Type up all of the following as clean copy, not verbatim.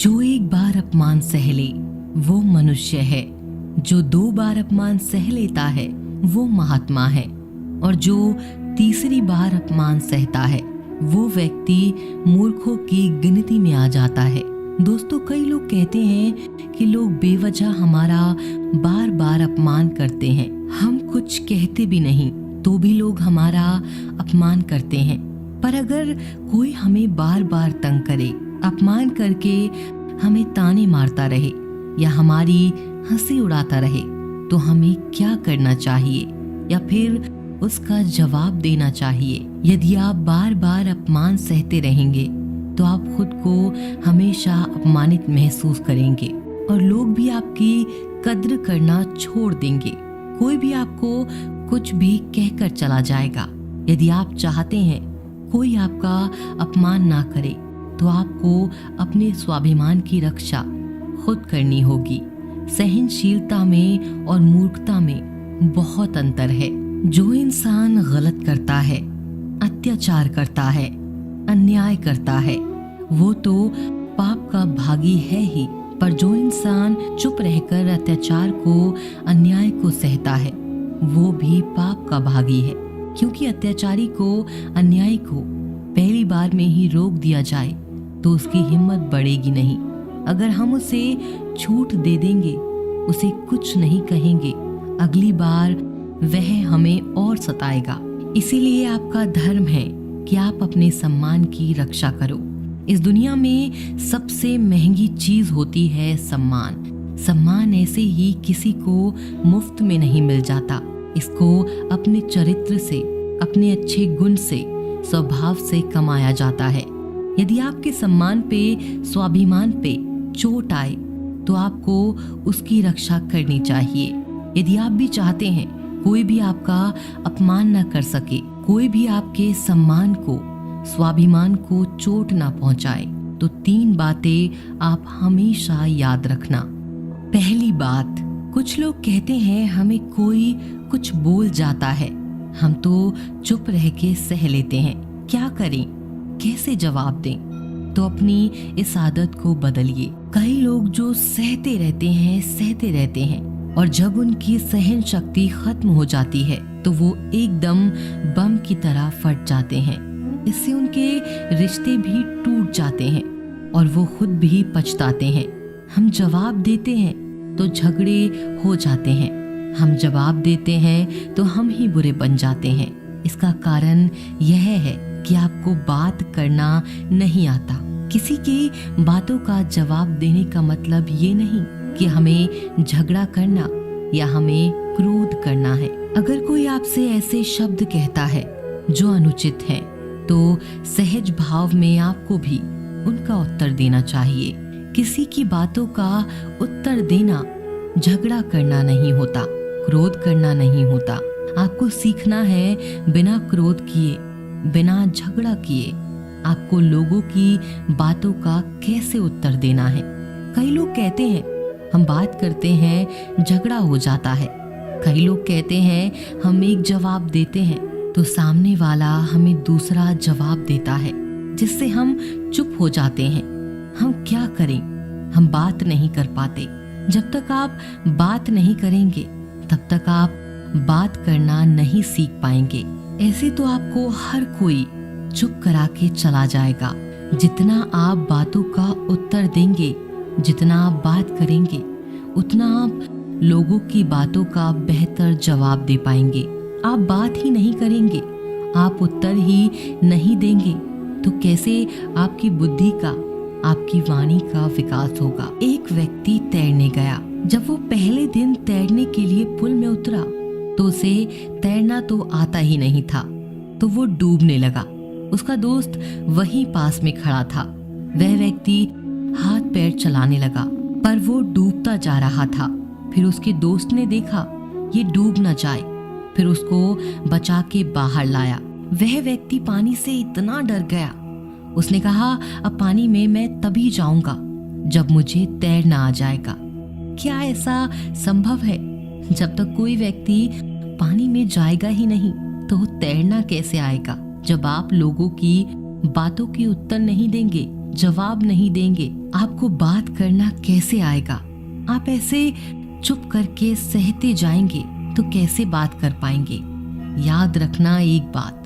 जो एक बार अपमान सह ले वो मनुष्य है, जो 2 बार अपमान सह लेता है वो महात्मा है, और जो तीसरी बार अपमान सहता है वो व्यक्ति मूर्खों की गिनती में आ जाता है। दोस्तों, कई लोग कहते हैं कि लोग बेवजह हमारा बार बार अपमान करते हैं। हम कुछ कहते भी नहीं तो भी लोग हमारा अपमान करते हैं। पर अगर कोई हमें बार बार तंग करे, अपमान करके हमें ताने मारता रहे या हमारी हंसी उड़ाता रहे, तो हमें क्या करना चाहिए या फिर उसका जवाब देना चाहिए? यदि आप बार बार अपमान सहते रहेंगे तो आप खुद को हमेशा अपमानित महसूस करेंगे और लोग भी आपकी कद्र करना छोड़ देंगे। कोई भी आपको कुछ भी कहकर चला जाएगा। यदि आप चाहते हैं कोई आपका अपमान ना करे तो आपको अपने स्वाभिमान की रक्षा खुद करनी होगी। सहनशीलता में और मूर्खता में बहुत अंतर है। जो इंसान गलत करता है, अत्याचार करता है, अन्याय करता है, वो तो पाप का भागी है ही, पर जो इंसान चुप रहकर अत्याचार को, अन्याय को सहता है वो भी पाप का भागी है। क्योंकि अत्याचारी को, अन्याय को पहली बार में ही रोक दिया जाए तो उसकी हिम्मत बढ़ेगी नहीं। अगर हम उसे छूट दे देंगे, उसे कुछ नहीं कहेंगे, अगली बार वह हमें और सताएगा। इसीलिए आपका धर्म है कि आप अपने सम्मान की रक्षा करो। इस दुनिया में सबसे महंगी चीज होती है सम्मान। सम्मान ऐसे ही किसी को मुफ्त में नहीं मिल जाता। इसको अपने चरित्र से, अपने अच्छे गुण से, स्वभाव से कमाया जाता है। यदि आपके सम्मान पे, स्वाभिमान पे चोट आए तो आपको उसकी रक्षा करनी चाहिए। यदि आप भी चाहते हैं कोई भी आपका अपमान न कर सके, कोई भी आपके सम्मान को, स्वाभिमान को चोट ना पहुंचाए, तो 3 बातें आप हमेशा याद रखना। पहली बात, कुछ लोग कहते हैं हमें कोई कुछ बोल जाता है, हम तो चुप रह के सह लेते हैं। क्या करें, कैसे जवाब दें? तो अपनी इस आदत को बदलिए। कई लोग जो सहते रहते हैं और जब उनकी सहन शक्ति खत्म हो जाती है तो वो एकदम बम की तरह फट जाते हैं। इससे उनके रिश्ते भी टूट जाते हैं और वो खुद भी पछताते हैं। हम जवाब देते हैं तो झगड़े हो जाते हैं, हम जवाब देते हैं तो हम ही बुरे बन जाते हैं। इसका कारण यह है कि आपको बात करना नहीं आता। किसी की बातों का जवाब देने का मतलब ये नहीं कि हमें झगड़ा करना या हमें क्रोध करना है। अगर कोई आपसे ऐसे शब्द कहता है जो अनुचित है तो सहज भाव में आपको भी उनका उत्तर देना चाहिए। किसी की बातों का उत्तर देना झगड़ा करना नहीं होता, क्रोध करना नहीं होता। आपको सीखना है बिना क्रोध किए, बिना झगड़ा किए आपको लोगों की बातों का कैसे उत्तर देना है। कई लोग कहते हैं हम बात करते हैं झगड़ा हो जाता है। कई लोग कहते हैं हम एक जवाब देते हैं तो सामने वाला हमें दूसरा जवाब देता है, जिससे हम चुप हो जाते हैं। हम क्या करें, हम बात नहीं कर पाते। जब तक आप बात नहीं करेंगे तब तक आप बात करना नहीं सीख पाएंगे। ऐसे तो आपको हर कोई चुप करा के चला जाएगा। जितना आप बातों का उत्तर देंगे, जितना आप बात करेंगे, उतना आप लोगों की बातों का बेहतर जवाब दे पाएंगे। आप बात ही नहीं करेंगे, आप उत्तर ही नहीं देंगे तो कैसे आपकी बुद्धि का, आपकी वाणी का विकास होगा? एक व्यक्ति तैरने गया। जब वो पहले दिन तैरने के लिए पुल में उतरा तो उसे तैरना तो आता ही नहीं था, तो वो डूबने लगा। उसका दोस्त वहीं पास में खड़ा था। वह व्यक्ति हाथ पैर चलाने लगा पर वो डूबता जा रहा था। फिर उसके दोस्त ने देखा ये डूब न जाए, फिर उसको बचा के बाहर लाया। वह व्यक्ति पानी से इतना डर गया, उसने कहा अब पानी में मैं तभी जाऊंगा जब मुझे तैरना आ जाएगा। क्या ऐसा संभव है? जब तक कोई व्यक्ति पानी में जाएगा ही नहीं तो तैरना कैसे आएगा? जब आप लोगों की बातों के उत्तर नहीं देंगे जवाब नहीं देंगे, आपको बात करना कैसे आएगा? आप ऐसे चुप करके सहते जाएंगे तो कैसे बात कर पाएंगे? याद रखना एक बात,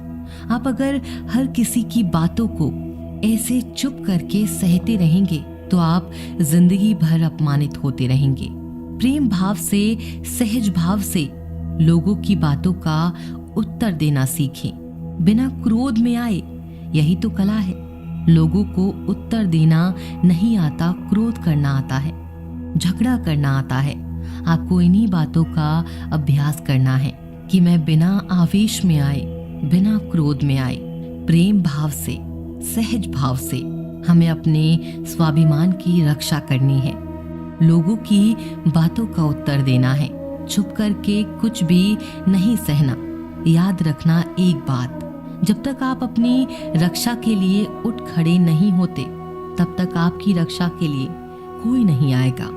आप अगर हर किसी की बातों को ऐसे चुप करके सहते रहेंगे तो आप जिंदगी भर अपमानित होते रहेंगे। प्रेम भाव से, सहज भाव से लोगों की बातों का उत्तर देना सीखें, बिना क्रोध में आए। यही तो कला है। लोगों को उत्तर देना नहीं आता, क्रोध करना आता है, झगड़ा करना आता है। आपको इन्हीं बातों का अभ्यास करना है कि मैं बिना आवेश में आए, बिना क्रोध में आए, प्रेम भाव से, सहज भाव से हमें अपने स्वाभिमान की रक्षा करनी है। लोगों की बातों का उत्तर देना है, चुप करके कुछ भी नहीं सहना। याद रखना एक बात, जब तक आप अपनी रक्षा के लिए उठ खड़े नहीं होते तब तक आपकी रक्षा के लिए कोई नहीं आएगा।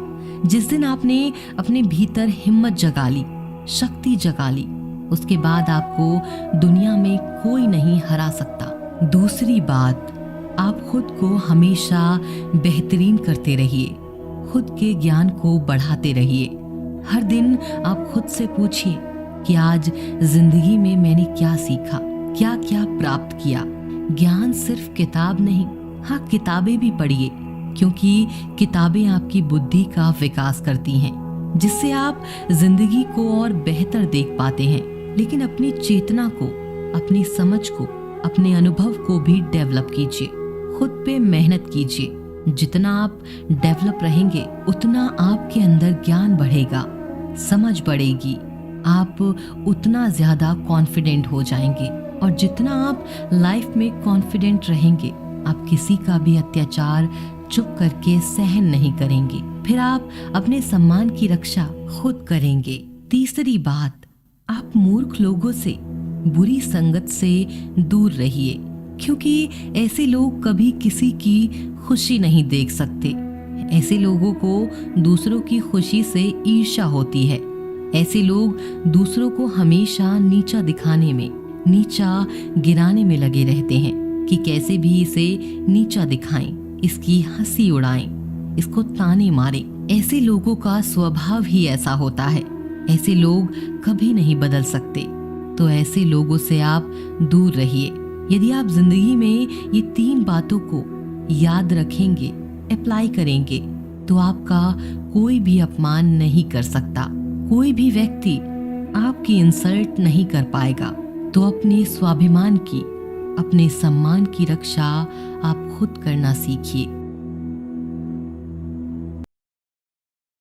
जिस दिन आपने अपने भीतर हिम्मत जगा ली, शक्ति जगा ली, उसके बाद आपको दुनिया में कोई नहीं हरा सकता। दूसरी बात, आप खुद को हमेशा बेहतरीन करते रहिए, खुद के ज्ञान को बढ़ाते रहिए। हर दिन आप खुद से पूछिए कि आज जिंदगी में मैंने क्या सीखा, क्या क्या प्राप्त किया। ज्ञान सिर्फ किताब नहीं, हाँ किताबें भी पढ़िए, क्योंकि किताबें आपकी बुद्धि का विकास करती हैं, जिससे आप जिंदगी को और बेहतर देख पाते हैं। लेकिन अपनी चेतना को, अपनी समझ को, अपने अनुभव को भी डेवलप कीजिए, खुद पे मेहनत कीजिए। जितना आप डेवलप रहेंगे उतना आपके अंदर ज्ञान बढ़ेगा, समझ बढ़ेगी, आप उतना ज्यादा कॉन्फिडेंट हो जाएंगे। और जितना आप लाइफ में कॉन्फिडेंट रहेंगे, आप किसी का भी अत्याचार चुप करके सहन नहीं करेंगे। फिर आप अपने सम्मान की रक्षा खुद करेंगे। तीसरी बात, आप मूर्ख लोगों से, बुरी संगत से दूर रहिए, क्योंकि ऐसे लोग कभी किसी की खुशी नहीं देख सकते। ऐसे लोगों को दूसरों की खुशी से ईर्ष्या होती है। ऐसे लोग दूसरों को हमेशा नीचा दिखाने में, नीचा गिराने में लगे रहते हैं कि कैसे भी इसे नीचा दिखाएं, इसकी हंसी उड़ाएं, इसको ताने मारें। ऐसे लोगों का स्वभाव ही ऐसा होता है। ऐसे लोग कभी नहीं बदल सकते। तो ऐसे लोगों से आप दूर रहिए। यदि आप जिंदगी में ये 3 बातों को याद रखेंगे, अप्लाई करेंगे, तो आपका कोई भी अपमान नहीं कर सकता, कोई भी व्यक्ति आपकी इंसल्ट नहीं कर पाएगा। तो अपने स्वाभिमान की, अपने सम्मान की रक्षा आप खुद करना सीखिए।